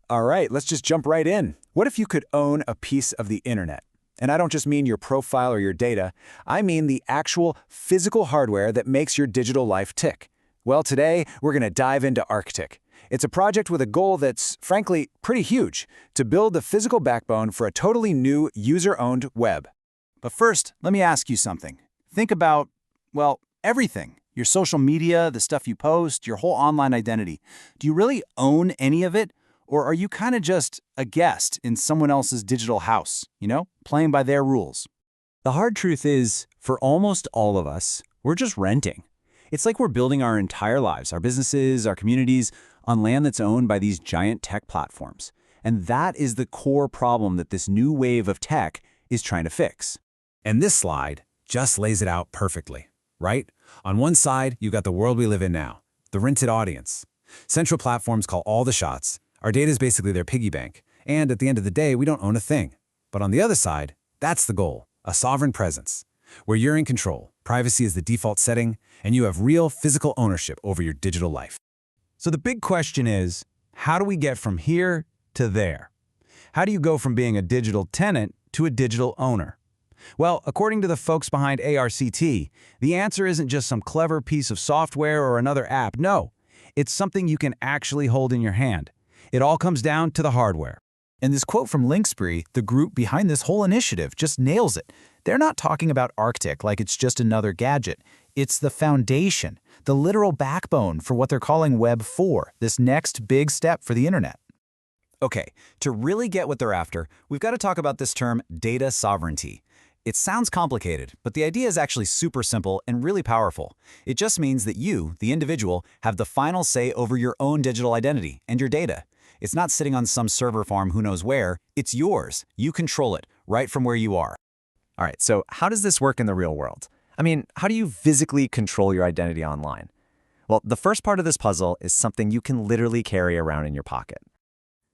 All right, let's just jump right in. What if you could own a piece of the internet? And I don't just mean your profile or your data. I mean the actual physical hardware that makes your digital life tick. Well, today, we're going to dive into Arctic. It's a project with a goal that's, frankly, pretty huge, to build the physical backbone for a totally new user-owned web. But first, let me ask you something. Think about, well, everything. Your social media, the stuff you post, your whole online identity. Do you really own any of it? Or are you kind of just a guest in someone else's digital house, playing by their rules? The hard truth is, for almost all of us, we're just renting. It's like we're building our entire lives, our businesses, our communities, on land that's owned by these giant tech platforms. And that is the core problem that this new wave of tech is trying to fix. And this slide just lays it out perfectly, right? On one side, you've got the world we live in now, the rented audience. Central platforms call all the shots. Our data is basically their piggy bank. And at the end of the day, we don't own a thing. But on the other side, that's the goal, a sovereign presence, where you're in control, privacy is the default setting, and you have real physical ownership over your digital life. So the big question is, how do we get from here to there? How do you go from being a digital tenant to a digital owner? Well, according to the folks behind ARCT, the answer isn't just some clever piece of software or another app. No, it's something you can actually hold in your hand. It all comes down to the hardware. And this quote from Linkspreed, the group behind this whole initiative, just nails it. They're not talking about Arctic like it's just another gadget. It's the foundation, the literal backbone for what they're calling Web 4, this next big step for the internet. Okay, to really get what they're after, we've got to talk about this term data sovereignty. It sounds complicated, but the idea is actually super simple and really powerful. It just means that you, the individual, have the final say over your own digital identity and your data. It's not sitting on some server farm who knows where. It's yours. You control it, right from where you are. All right, so how does this work in the real world? I mean, how do you physically control your identity online? Well, the first part of this puzzle is something you can literally carry around in your pocket.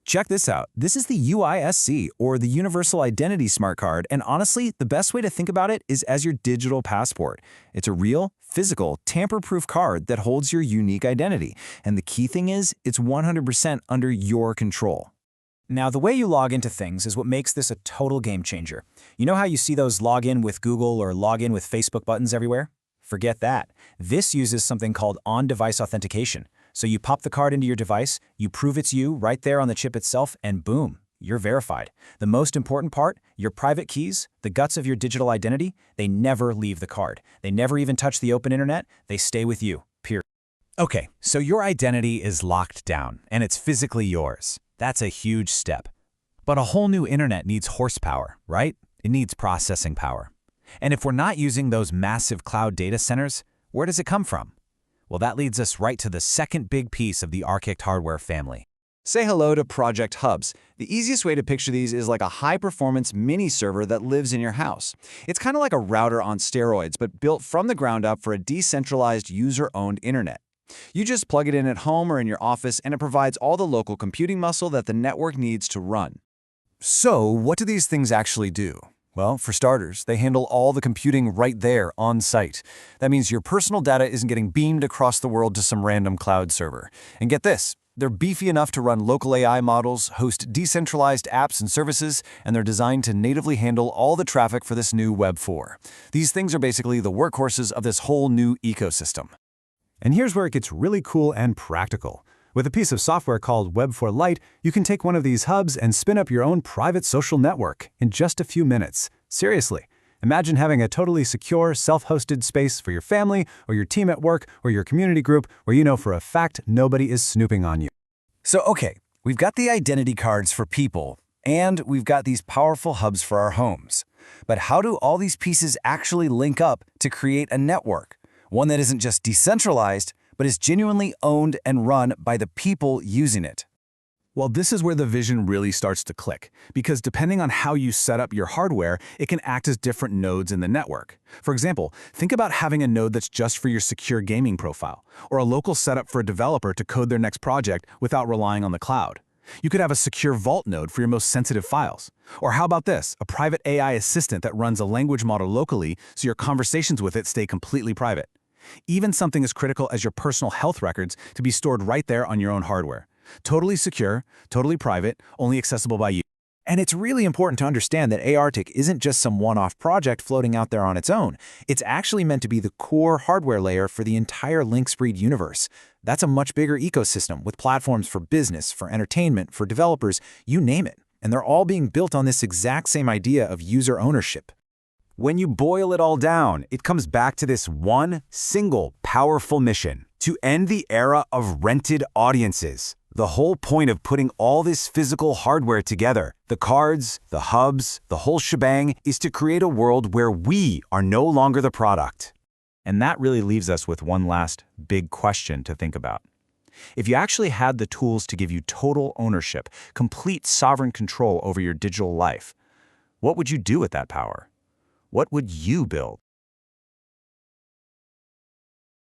Check this out. This is the UISC, or the Universal Identity Smart Card, and honestly, the best way to think about it is as your digital passport. It's a real, physical, tamper-proof card that holds your unique identity, and the key thing is, it's 100% under your control. Now, the way you log into things is what makes this a total game changer. You know how you see those login with Google or login with Facebook buttons everywhere? Forget that. This uses something called on-device authentication. So you pop the card into your device, you prove it's you right there on the chip itself, and boom, you're verified. The most important part, your private keys, the guts of your digital identity, they never leave the card. They never even touch the open internet. They stay with you, period. Okay, so your identity is locked down, and it's physically yours. That's a huge step. But a whole new internet needs horsepower, right? It needs processing power. And if we're not using those massive cloud data centers, where does it come from? Well, that leads us right to the second big piece of the Arctic hardware family. Say hello to Project Hubs. The easiest way to picture these is like a high-performance mini server that lives in your house. It's kind of like a router on steroids, but built from the ground up for a decentralized user-owned internet. You just plug it in at home or in your office, and it provides all the local computing muscle that the network needs to run. So, what do these things actually do? Well, for starters, they handle all the computing right there on site. That means your personal data isn't getting beamed across the world to some random cloud server. And get this, they're beefy enough to run local AI models, host decentralized apps and services, and they're designed to natively handle all the traffic for this new Web 4. These things are basically the workhorses of this whole new ecosystem. And here's where it gets really cool and practical. With a piece of software called Web 4 Lite, you can take one of these hubs and spin up your own private social network in just a few minutes. Seriously, imagine having a totally secure, self-hosted space for your family or your team at work or your community group where you know for a fact nobody is snooping on you. So, okay, we've got the identity cards for people, and we've got these powerful hubs for our homes. But how do all these pieces actually link up to create a network? One that isn't just decentralized, but is genuinely owned and run by the people using it. Well, this is where the vision really starts to click, because depending on how you set up your hardware, it can act as different nodes in the network. For example, think about having a node that's just for your secure gaming profile, or a local setup for a developer to code their next project without relying on the cloud. You could have a secure vault node for your most sensitive files. Or how about this, a private AI assistant that runs a language model locally so your conversations with it stay completely private. Even something as critical as your personal health records to be stored right there on your own hardware. Totally secure, totally private, only accessible by you. And it's really important to understand that ARTIC isn't just some one-off project floating out there on its own. It's actually meant to be the core hardware layer for the entire Linkspreed universe. That's a much bigger ecosystem with platforms for business, for entertainment, for developers, you name it. And they're all being built on this exact same idea of user ownership. When you boil it all down, it comes back to this one single powerful mission: to end the era of rented audiences. The whole point of putting all this physical hardware together, the cards, the hubs, the whole shebang, is to create a world where we are no longer the product. And that really leaves us with one last big question to think about. If you actually had the tools to give you total ownership, complete sovereign control over your digital life, what would you do with that power? What would you build?